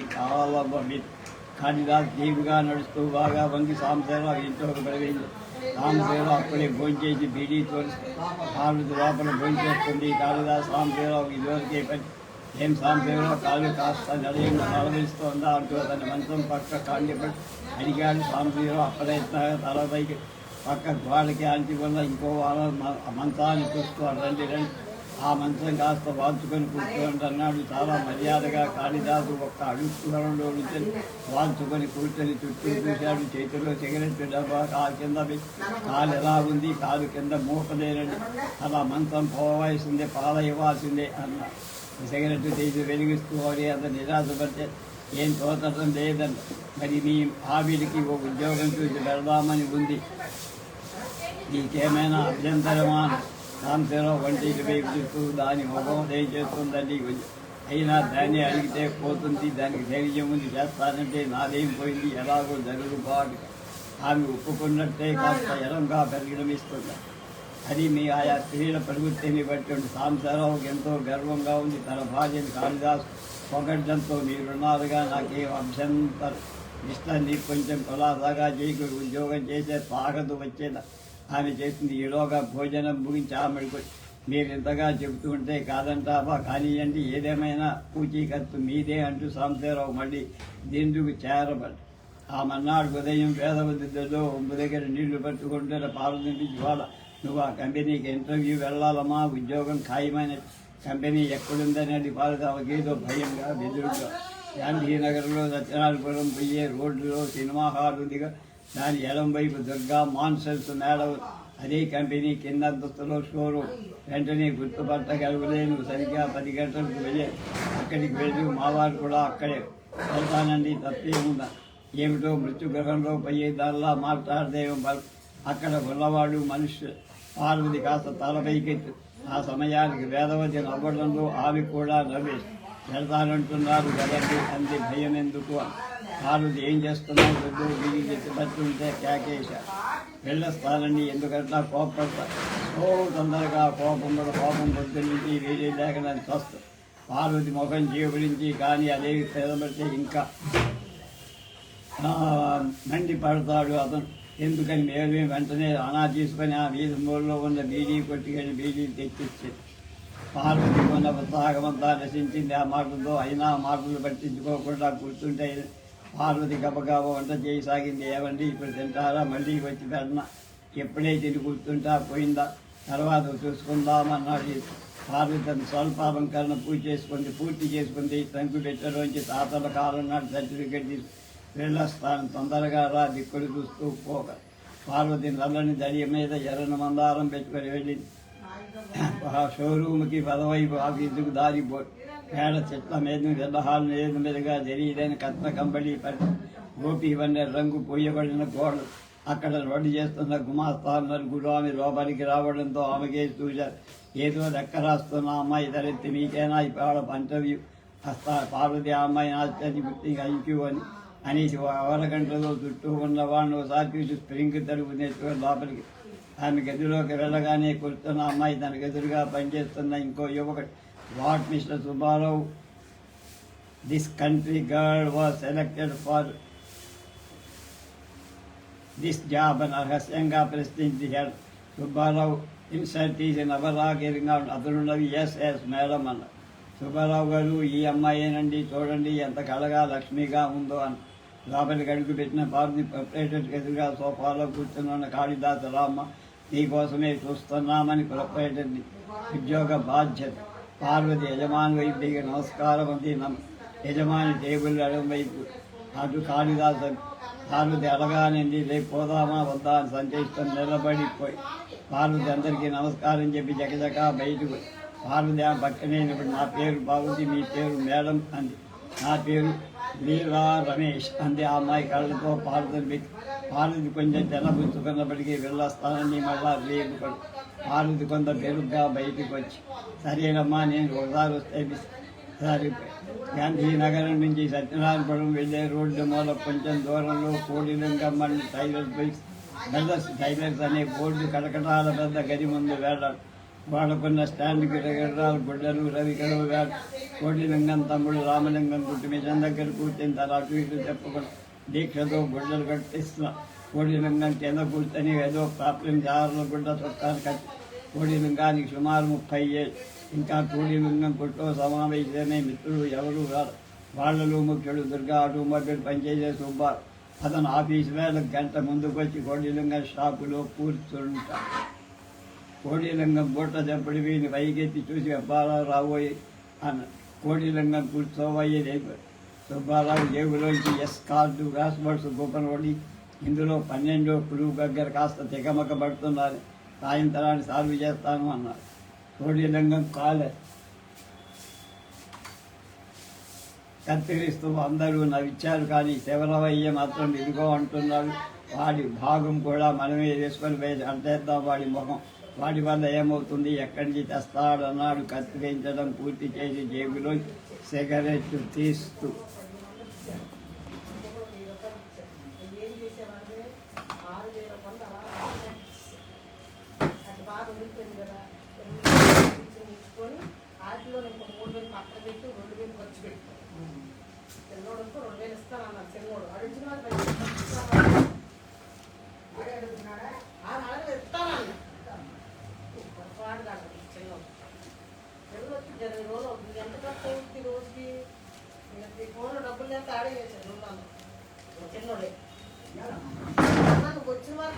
కాళిదాస్ దీవుగా నడుస్తూ బాగా వంగి సాంబశివరావు ఇంట్లోకి ప్రవేశించి సాంబశివరావు అప్పుడే భోంచేసి బీడీతో పార్వతి లోపల భోంచేస్తుంది. కాళిదాస్ సాంబశివరావు ఇదివరకే పని. ఏం సాంబశివరావు కాళ్ళు కాస్త నడయంగా నలవిస్తోందా అంటూ తన మంచం పక్క కాండిపడి అడిగాడు. సాంబశివరావు అప్రయత్నంగా తలపైకి పక్క గోడకి అంటి వల్ల ఇంకో మంచాన్ని చూస్తూ రండి రండి, ఆ మంచం కాస్త వాల్చుకొని కూర్చోండి అన్నాడు. చాలా మర్యాదగా కాళిదాసు ఒక్క అడుగులో నుంచి వాల్చుకొని కూర్చొని చుట్టూ చూశాడు. చేతిలో సిగరెట్ డబ్బా కాలు కింద కాలు ఎలా ఉంది? కాలు కింద మూపలేనండి. అలా మంచం పోవాల్సిందే, పాల ఇవ్వాల్సిందే అన్న. సిగరెట్ తీసి వెలిగిస్తూ అని అంత నిరాశపడితే ఏం తోచడం లేదంట. మరి మీ ఆవిడికి ఓ ఉద్యోగం చూసి వెళదామని ఉంది, నీకేమైనా అభ్యంతరమా? సాంబశివరావు వంటికి వైపు చూస్తూ దాని ముఖం దయచేస్తుందండి. అయినా దాన్ని అడిగితే పోతుంది, దానికి ధైర్యం ఉంది, చేస్తానంటే నాదేం పోయింది, ఎలాగో జరుగుబాటు. ఆమె ఒప్పుకున్నట్టే కాస్త ఎరంగా పరిగణమిస్తుంది. అది మీ ఆయా స్త్రీల ప్రవృత్తిని బట్టి ఉంది. సాంబశివరావుకి ఎంతో గర్వంగా ఉంది తన భార్యని కాళిదాస్ పొగడ్డంతో. మీరున్నారుగా, నాకేం అభ్యంతరం. ఇష్టాన్ని కొంచెం కులాసాగా చేయకు, ఉద్యోగం చేసే తాగదు వచ్చేదా ఆమె చేస్తుంది. ఈలోగా భోజనం ముగించి ఆమెకు మీరు ఇంతగా చెబుతూ ఉంటే కాదంటావా? కానివ్వండి, ఏదేమైనా పూచీకత్తు మీదే అంటూ సాంబశివరావు మళ్ళీ దిండుకు చేరబడి ఆ మన్నాడు ఉదయం వేదవతిలో ఒంపు దగ్గర నీళ్లు పట్టుకుంటున్న పార్వతి ఇవాళ నువ్వు ఆ కంపెనీకి ఇంటర్వ్యూ వెళ్ళాలమ్మా, ఉద్యోగం ఖాయమని కంపెనీ ఎక్కడుందనేది వాళ్ళకి ఆమెకేదో భయంగా బెదురుగా గాంధీనగర్లో సత్యనారాయణపురం పోయే రోడ్డులో సినిమా హాల్ ఉందిగా, దాని ఎడం వైపు దుర్గా మాన్సల్స్ మేళ, అదే కంపెనీ కింద అంతస్తులో షోరూమ్. వెంటనే గుర్తుపట్టగలగలేను. సరిగ్గా 10 గంటలకు వెళ్ళి అక్కడికి వెళ్ళి మావారు కూడా అక్కడే వెళ్తానండి, తప్పేముందా? ఏమిటో మృత్యుగ్రహంలో పోయే దానిలా మాట్లాడితే అక్కడ ఉన్నవాడు మనిషి. పార్వతి కాస్త తలపైకెత్తు. ఆ సమయానికి వేదవతి నవ్వడంలో ఆమె కూడా నవ్వేసి వెళ్తానంటున్నారు కదండి అంది. భయం ఎందుకు? పార్వతి ఏం చేస్తున్నావు? వద్దు వీడికి చెప్పబట్టుంటే కేకేశ. వెళ్ళొస్తానండి, ఎందుకంటే కోపడతా. తొందరగా కోపం పొద్దు నుంచి వేరే లేక నన్ను చూస్తా. పార్వతి ముఖం జీవురించి కానీ అదేవి పెదబడితే ఇంకా మండిపడతాడు అతను. ఎందుకని మేమే వెంటనే అనా తీసుకొని ఆ వీధి మూలలో ఉన్న బీడీ కొట్టుకెళ్ళి బీడీ తెచ్చిచ్చేది. పార్వతి ఉన్న ఉత్సాహమంతా నశించింది ఆ మాటలతో. అయినా మాటలు పట్టించుకోకుండా కూర్చుంటే పార్వతి గబగబ వంట చేయసాగింది. ఏమండి ఇప్పుడు తింటారా? మళ్ళీ వచ్చి పెట్టిన. ఎప్పుడే తిని కూర్చుంటా పోయిందా? తర్వాత చూసుకుందామన్నాడు. పార్వతి తన స్వల్పాలంకరణ పూర్తి చేసుకుంది. ట్రంకు పెట్టలోంచి తాతల కాలం నాటి సర్టిఫికెట్ తీసి వెళ్ళొస్తాను, తొందరగా రా, దిక్కులు చూస్తూ పోక. పార్వతి నల్లని దడి మీద ఎర్రని మందారం పెట్టుకొని వెళ్ళింది. షోరూమ్కి పదవైపు ఆఫీసుకు దారి పేడ చెట్ల మీద వెల్లహాలు ఏది మీదుగా జరిగిన కత్న కంబళి గోపి వన్నె రంగు పోయబడిన గోడలు. అక్కడ రోడ్డు చేస్తున్న గుమాస్తా నలుగురు ఆమె లోపలికి రావడంతో ఆమెకే చూశారు. ఏదో లెక్క రాస్తున్న అమ్మాయి తలెత్తి, మీకేనా ఇప్పుడు పంటవ్యూ వస్తా? పార్వతి ఆ అమ్మాయిని ఆశ్చర్య గుర్తిగా ఐక్యూ అనేసి అరగంటలో చుట్టూ ఉన్న వాళ్ళని ఒకసారి చూసి స్ప్రింగ్ తలుపు నేర్చుకొని లోపలికి. ఆమె గదిలోకి వెళ్ళగానే కూర్చున్న అమ్మాయి తన గదులుగా పనిచేస్తున్న ఇంకో యువకుడు. What mister Subbarao, this country girl was selected for this job అని రహస్యంగా ప్రశ్నించాడు. సుబ్బారావు ఇన్సల్ట్ ఈజ్ నవరాగిరిగా అతనున్నవి. ఎస్ మేడం అన్న. సుబ్బారావు గారు, ఈ అమ్మాయేనండి, చూడండి ఎంత కళగా లక్ష్మిగా ఉందో అని. లోపలికి అడుగు పెట్టిన పార్వతి ప్రొపరేటర్ ఎదురుగా సోఫాలో కూర్చున్న కాళిదాసు రామ్మ, నీకోసమే చూస్తున్నామని ప్రొపరేటర్ని ఉద్యోగ బాధ్యత. పార్వతి యజమాని వైపు దిగి నమస్కారం అంది. యజమాని టేబుల్ అడం వైపు అటు కాళిదాసు. పార్వతి అడగానండి, రేపు పోదామా వద్దా అని సంచయిస్తూ నిలబడిపోయి పార్వతి అందరికీ నమస్కారం చెప్పి జగజగా బయటకు. పార్వతి ఆ పక్కనే ఇప్పుడు, నా పేరు పార్వతి, మీ పేరు మేడం అంది. నా పేరు లీలా రమేష్ అంది ఆ అమ్మాయి కళ్ళతో పార్వతి. పార్వతి కొంచెం తెల్లబుచ్చుకున్నప్పటికీ వెళ్ళొస్తానని మళ్ళా రేపు. పార్వతి కొంత పెరుగుగా బయటకు వచ్చి, సరేనమ్మా నేను ఒకసారి వస్తే సరిపోయి. గాంధీనగరం నుంచి సత్యనారాయణపురం వెళ్ళే రోడ్డు మూల కొంచెం దూరంలో కోడిలింగమ్మ టైలర్స్ అనే బోర్డు కటకటాల పెద్ద గది ముందు వేలాడు. వాళ్ళకున్న స్టాండ్కి రకరకాల గుడ్డలు రవికలు కోటిలింగం తమ్ముడు రామలింగం కుట్టి మిషన్ దగ్గర కూర్చొని తల అటు ఇటు చెప్పకుండా దీక్షతో గుడ్డలు కట్టిస్తున్నా. కోటిలింగం కింద కూర్చొని ఏదో ప్రాప్లం జారులో గుడ్డ చొక్కాలు కట్టి. కోటిలింగానికి సుమారు 30 ఏళ్ళు. ఇంకా కోటిలింగం కుట్టో సమావేశమే మిత్రుడు ఎవరు రారు. వాళ్లలో ముఖ్యుడు దుర్గా ఆటోమొబైల్ పనిచేసే సుబ్బారావు. అతను ఆఫీసు వేళ గంట ముందుకు వచ్చి కోటిలింగం షాపులో కూర్చుంటా. కోటిలింగం బుట్ట చెప్పుడు వీని పైకెత్తి చూసి, అబ్బారావు రాబోయి అన్న. కోటిలింగం కూర్చోబోయేది. సుబ్బారావు జేబులోంచి ఎస్ కార్డు రాస్బర్డ్స్ గోపనోడి, ఇందులో 12 పురుగు దగ్గర కాస్త తికమక పడుతున్నారు, సాయంత్రాన్ని సాల్వ్ చేస్తాను అన్నారు. కోటిలింగం కాలే కత్తిరిస్తూ అందరూ నవ్విచ్చారు. కానీ శివరవయ్య మాత్రం ఇదిగో అంటున్నాడు. వాడి భాగం కూడా మనమే వేసుకొని వేసి అంటేద్దాం వాడి ముఖం. వాడి వల్ల ఏమవుతుంది, ఎక్కడి నుంచి తెస్తాడన్నాడు. కత్తిరించడం పూర్తి చేసి జేబులో సిగరెట్ తీస్తూ. వచ్చిన వారు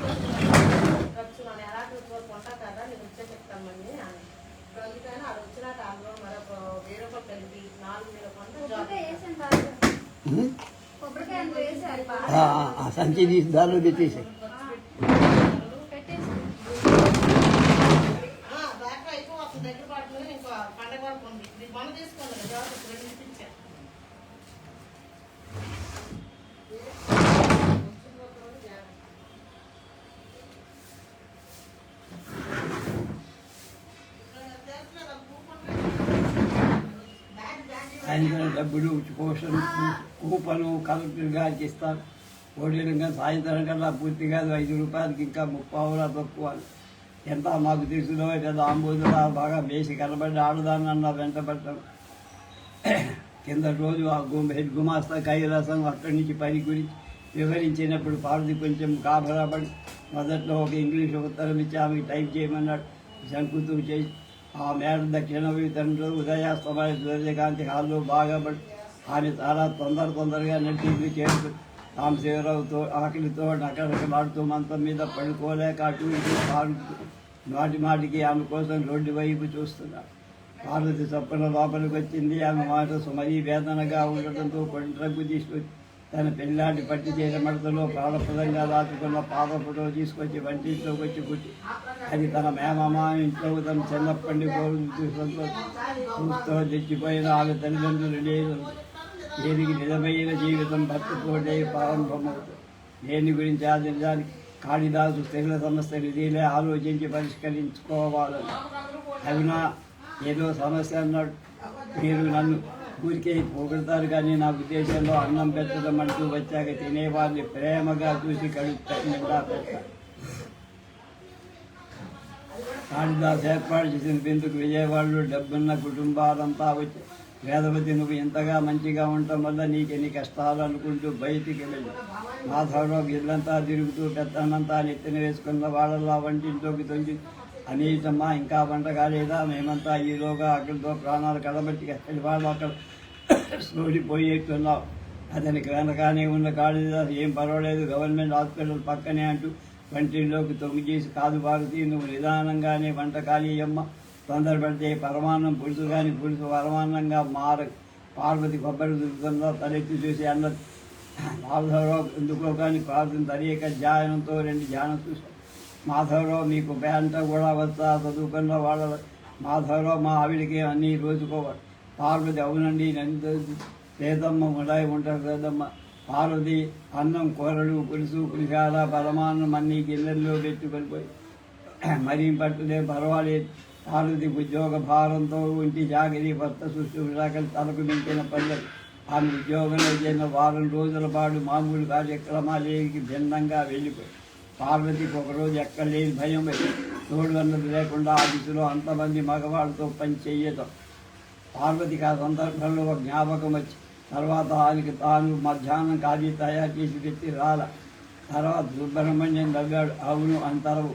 ఖర్చు ఎలా కొంటా కదా, నేను వచ్చే చెప్తాను మళ్ళీ అని. అందుకని అది వచ్చినాక అందులో ఉం? కొబ్బరికాయలు వేసారు ఆ సంచి తీసి దానిలో పెట్టేసాయి. పెట్టేసి బ్యాక్ అయిపో అసలు దగ్గర పడుతుంది. ఇంకో పండగ వరకు ఉంది. ఇది మన తీసుకోండి కదా, జాగ్రత్త రెండు ఇప్పించా. సాయంత్రం డబ్బులు పోషన్ కూపను కలెక్టర్ గారికి ఇస్తారు. ఓడిగా సాయంత్రం కల్లా పూర్తి కాదు, 5 రూపాయలకి ఇంకా 30 తక్కువ. ఎంత మాకు తెలుసులో పెద్ద ఆంబోదులా బాగా వేసి కనబడి ఆడదాన్ని అన్న వెంట పట్టడం. కింద రోజు ఆ హెడ్ గుమాస్తా కైలాసం అక్కడి నుంచి పని గురించి వివరించినప్పుడు పార్వతి కొంచెం గాబరాపడి మొదట్లో ఒక ఇంగ్లీష్ ఉత్తరం ఇచ్చి ఆమెకి టైప్ చేయమన్నాడు. శంకుతూ చేసి ఆ మేడం దక్షిణ తండ్రి ఉదయాస్తమయ సూర్యకాంతి హాల్లో బాగా పడి ఆమె చాలా తొందరగా నటించి చేస్తూ రామశివరావుతో ఆకలితో నకరకలాడుతూ మంచం మీద పడుకోలేక అటు ఇటు పాడుతూ మాటికి ఆమె కోసం రోడ్డు వైపు చూస్తున్నాడు. పార్వతి చొప్పున లోపలికి వచ్చింది. ఆమె మనసు మరీ వేదనగా ఉండటంతో కొండ్రకు తీసుకొచ్చి తన పెళ్ళాటి పట్టి చేసిన మడతలో ప్రాణప్రదంగా దాచుకున్న పాత ఫోటో తీసుకొచ్చి వంటింట్లోకి వచ్చి కూర్చి అది తన మేమమ్మ ఇంట్లో తన చిన్నప్పటి చూస్తూ తెచ్చిపోయిన ఆమె తల్లిదండ్రులు లేదు. దేనికి నిజమైన జీవితం భర్తతోటే ప్రారంభమవుతుంది. దేని గురించి ఆ నిజానికి కాళిదాసు స్త్రీల సమస్య నిధిలే ఆలోచించి పరిష్కరించుకోవాలని. అవునా, ఏదో సమస్య అన్నాడు. మీరు నన్ను ఊరికే పొగుడతారు కానీ నా ఉద్దేశంలో అన్నం పెట్టడం అంటూ వచ్చాక తినేవారిని ప్రేమగా చూసి కడుపుతారు నిండా పెడతారు. కాళిదాసు ఏర్పాటు చేసిన విందుకు విజయవాడలో డబ్బున్న కుటుంబాలంతా వచ్చి వేదవతి నువ్వు ఇంతగా మంచిగా ఉండటం వల్ల నీకెన్ని కష్టాలు అనుకుంటూ బయటికి వెళ్ళి మాధవరావు ఇల్లంతా తిరుగుతూ పెద్దన్నంతా నెత్తిన వేసుకున్న వాళ్ళలా వంటింట్లోకి తొంగి అనీతమ్మా ఇంకా వంట కాలేదా, మేమంతా ఈలోగా అక్కడితో ప్రాణాలు కలబట్టి అక్కడి వాళ్ళు అక్కడ సోడిపోయేట్టున్నావు. అతనికి వెనకానే ఉన్న కాళిదాసు ఏం పర్వాలేదు, గవర్నమెంట్ హాస్పిటల్ పక్కనే అంటూ వంటింట్లోకి తొంగి చేసి కాదు భారతి నువ్వు నిదానంగానే వంట కాళీయమ్మ, తొందరపడితే పరమాన్నం పులుసు కానీ పులుసు పరమాన్నంగా పార్వతి కొబ్బరి దుర్గంలో తలెత్తి చూసి అన్నది. మాధవరావు ఎందుకో కానీ పార్వతిని తరియక ధ్యానంతో 2 ధ్యానం చూశాను. మాధవరావు మీకు పేంట కూడా వస్తా చదువుకున్న వాళ్ళ మాధవరావు మా ఆవిడికి అన్నీ రోజుకోవాలి. పార్వతి అవునండి లేదమ్మ ఉడాయి ఉంటారు లేదమ్మ. పార్వతి అన్నం కూరలు పులుసు పులిహార పరమాన్నం అన్నీ గిన్నెల్లో పెట్టుకొని మరీ పట్టులే పర్వాలేదు. పార్వతి ఉద్యోగ భారంతో ఇంటి జాగిరి భర్త శుశ్రూషకలు తలకు మించిన పనులు. ఆమె ఉద్యోగంలో చేసిన వారం రోజుల పాటు మామూలు కార్యక్రమాలకి భిన్నంగా వెళ్ళిపోయి పార్వతికి ఒకరోజు ఎక్కడ లేని భయం తోడు అన్నది లేకుండా ఆ దిశలో అంతమంది మగవాళ్ళతో పని చెయ్యటం. పార్వతికి ఆ సందర్భంలో ఒక జ్ఞాపకం వచ్చి తర్వాత ఆయనకి తాను మధ్యాహ్నం ఖాళీ తయారు చేసి పెట్టి రాల. తర్వాత సుబ్రహ్మణ్యం నవ్వాడు. అవును అంతరవు.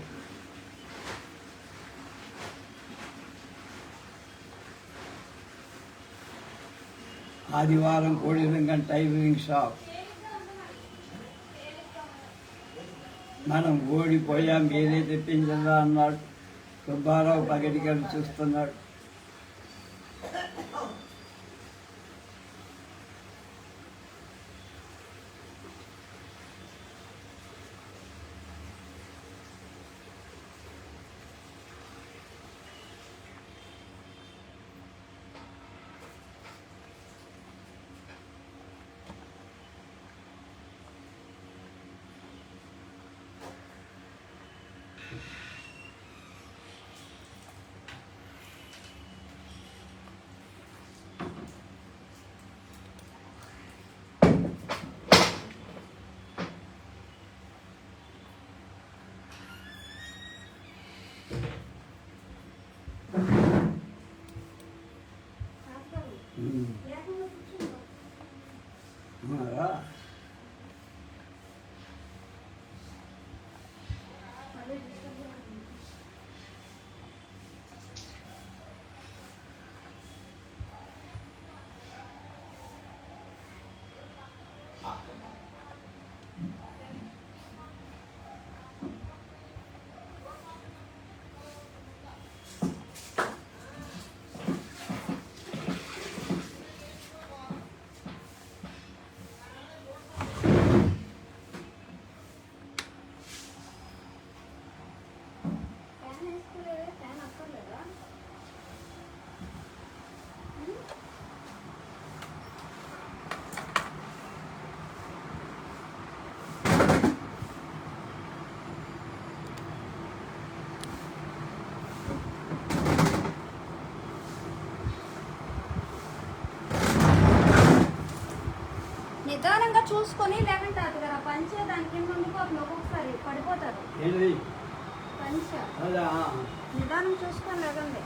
ఆదివారం కోడిలింగం టైలరింగ్ షాప్. మనం ఓడిపోయాం ఏదే తెప్పించదా అన్నాడు. సుబ్బారావు పగటికలు చూస్తున్నాడు. చూసుకొని లేకండి తాతగారు ఆ పంచే దానికి కింద ఉండిపోతుంది ఒక్కొక్కసారి పడిపోతారు. ఏంటి పంచ అదే నిదానం చూసుకొని లేకండి.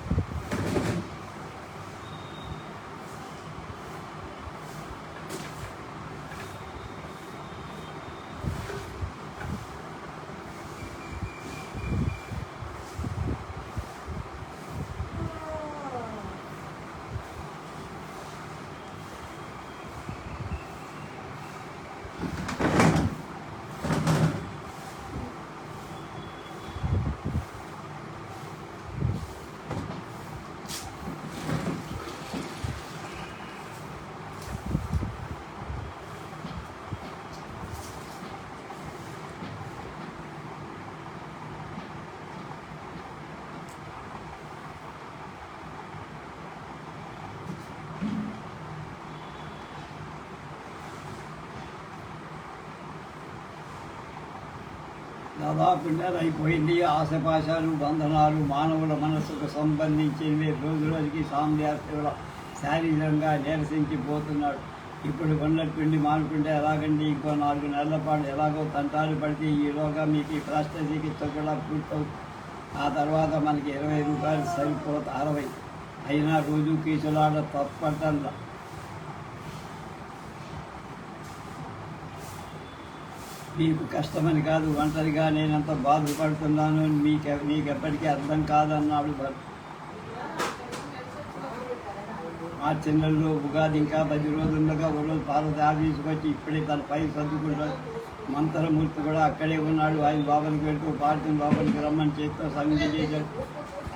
దాదాపు నెల అయిపోయింది. ఆశపాశాలు బంధనాలు మానవుల మనస్సుకు సంబంధించినవి రోజు రోజుకి సామ్యాస్తిలో శారీరంగా నీరసించిపోతున్నాడు. ఇప్పుడు పిండి మానుకుంటే ఎలాగండి? ఇంకో 4 నెలల పాటు ఎలాగో తంటాలు పడితే ఈలోగా మీకు ఈ ప్రశ్న చికిత్స కూడా పూర్తవుతుంది. ఆ తర్వాత మనకి 20 రూపాయలు సరిపోత 60 అయినా రోజు కీచులాడ తప్పటంలా. మీకు కష్టమని కాదు, ఒంటరిగా నేనంత బాధపడుతున్నాను నీకెప్పటికీ అర్థం కాదన్నాడు భర్త. మార్చి నెలలో ఉగాది ఇంకా 10 రోజులుగా ఒకరోజు పార్వతి ఆఫీసుకు వచ్చి ఇప్పుడే తన పై సర్దుకుంటాడు. మంత్రమూర్తి కూడా అక్కడే ఉన్నాడు. ఆయన లోపలికి వెళ్తూ పార్వతిని లోపలికి రమ్మని చేతితో సంగతి చేశాడు.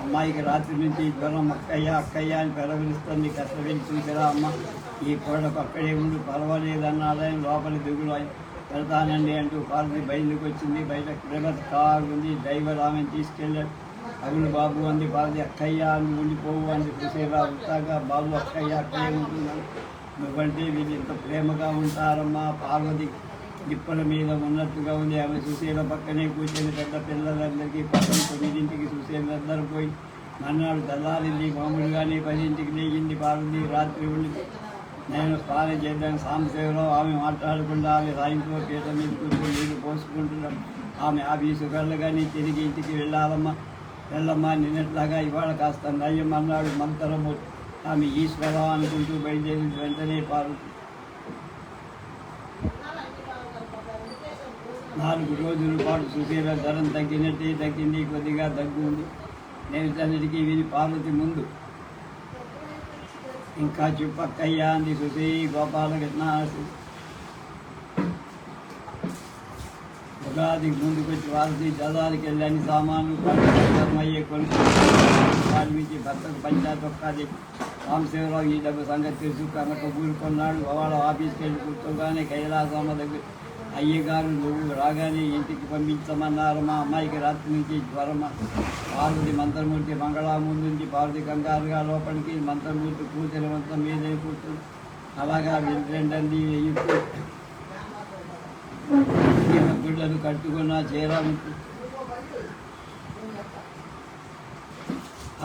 అమ్మాయికి రాత్రి నుంచి జ్వరం, అక్కయ్య అక్కయ్య అని పెరవరిస్తుంది. కష్టపడి చూసారా అమ్మ, ఈ కోడకు అక్కడే ఉండి పర్వాలేదన్నాడని లోపలి దిగులు వెళ్తానండి అంటూ పార్వతి బయలుకి వచ్చింది. బయట ప్రేమత కారు ఉంది. డ్రైవర్ ఆమెను తీసుకెళ్ళాడు. అవును బాబు అంది పార్వతి. అక్కయ్య అని ఉండిపోవు అంది సుశీల ఉత్సాహంగా. బాబు అక్కయ్య అక్కయ్య ఉంటున్నాను, నువ్వంటే వీళ్ళు ఇంత ప్రేమగా ఉంటారమ్మా. పార్వతి దిప్పల మీద ఉన్నట్టుగా ఉంది. ఆమె సుశీల పక్కనే కూర్చొని పెద్ద పిల్లలందరికీ పక్కన 9ంటికి సుశీలందరూ పోయి మన్నాడు తెల్లారింది. మామూలుగానే 10ంటికి లేచింది పార్వతి. రాత్రి ఉండి నేను స్నానం చేయడానికి సాంబశివరావు ఆమె మాట్లాడకుండా ఆమె సాయంత్రం పీట మీద కూర్చొని నీళ్లు పోసుకుంటున్నాడు. ఆమె ఆఫీసు వెళ్ళగానే తిరిగి ఇంటికి వెళ్ళమ్మా నిన్నట్లాగా ఇవాళ కాస్త నయ్యం అన్నాడు మంతరము. ఆమె ఈశ్వర అనుకుంటూ బయలుదేరి వెంటనే పార్వతి 4 రోజుల పాటు సుశీల జ్వరం తగ్గింది. కొద్దిగా తగ్గుంది. నేను తన్నిటికీ విని పార్వతి ముందు ఇంకా చుప్పక్కయ్యా అంది సుశీ. గోపాలకృష్ణ ఉగాదికి ముందుకొచ్చి పార్వతి జలాలకి వెళ్ళి అన్ని సామాన్లు అయ్యే కొనుక్కి భర్తకు పంచాయతొక్కాది. రామశివరావు ఈ డబ్బు సంగతి తెలుసు కనుక ఊరుకున్నాడు. వాళ్ళ ఆఫీస్కి వెళ్ళి కూర్చోగానే కైలాసమ్మ దగ్గర అయ్యగారు నువ్వు రాగానే ఇంటికి పంపించమన్నారు. మా అమ్మాయికి రాత్రి నుంచి జ్వరమ. పార్వతి మంత్రమూర్తి మంగళా ముందుంచి పార్వతి కంగారుగా లోపలికి. మంత్రమూర్తి కూతురి మొత్తం మీదే కూర్చుని అలాగా వెళ్ళండి. గుడ్డలు కట్టుకున్న చీర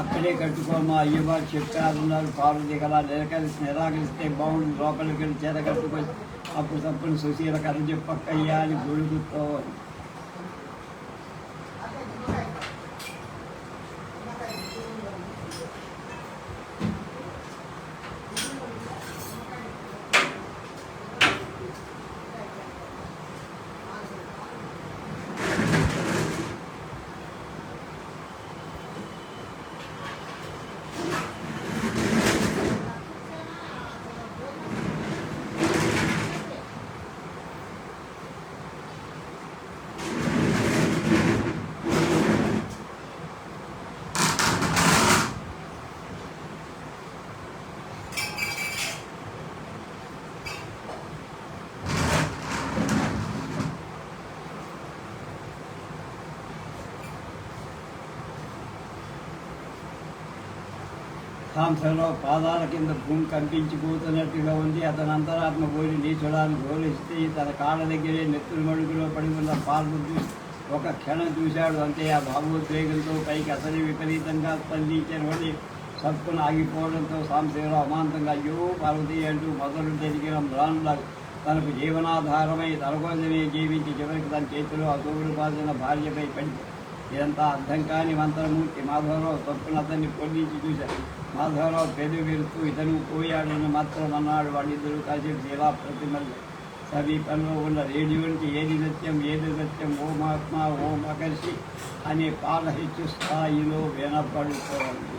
అక్కడే కట్టుకోమా అయ్యవారు చెప్పారన్నారు. పార్వతి అలా నిరాకరిస్తే బాగుండు. లోపలికి వెళ్ళి చీర కట్టుకొని అప్పుడు తప్పుడు సుశీల కథ చెప్పక్కయ్యా అని గొడుగుతో కాంసరావు పాదాల కింద భూమి కంపించిపోతున్నట్టుగా ఉంది. అతని అంతరాత్మ పోయి నీచడానికి గోలిస్తే తన కాళ్ళ దగ్గరే నెత్తులు మడుగులో పడి ఉన్న పార్వతి ఒక క్షణం చూశాడు. అంతే ఆ భావోద్వేగంతో పైకి అసలు విపరీతంగా స్పందించిన వాడి సత్తును ఆగిపోవడంతో సాంబశివరావు అమాంతంగా అయ్యో పార్వతి అంటూ మొదలు జరిగిన మ్రాన్లా తనకు జీవనాధారమై తన కోసమే జీవించి చివరికి తన చేతిలో అతోగుడు పాల్చిన భార్యపై పడి ఇదంతా అర్థం కాని మంత్రమూర్తి మాధవరావు తప్పున అతన్ని పొందించి చూశారు. మాధవరావు పెదవి విరుస్తూ ఇతను పోయాడని మాత్రం అన్నాడు. వాళ్ళిద్దరూ కలిసి శిలా ప్రతిమలు సమీపంలో ఉన్న రేడియో నుంచి ఏది సత్యం ఓ మహాత్మా ఓ మహర్షి అనే పాలహిత్య స్థాయిలో వినపడుతోంది.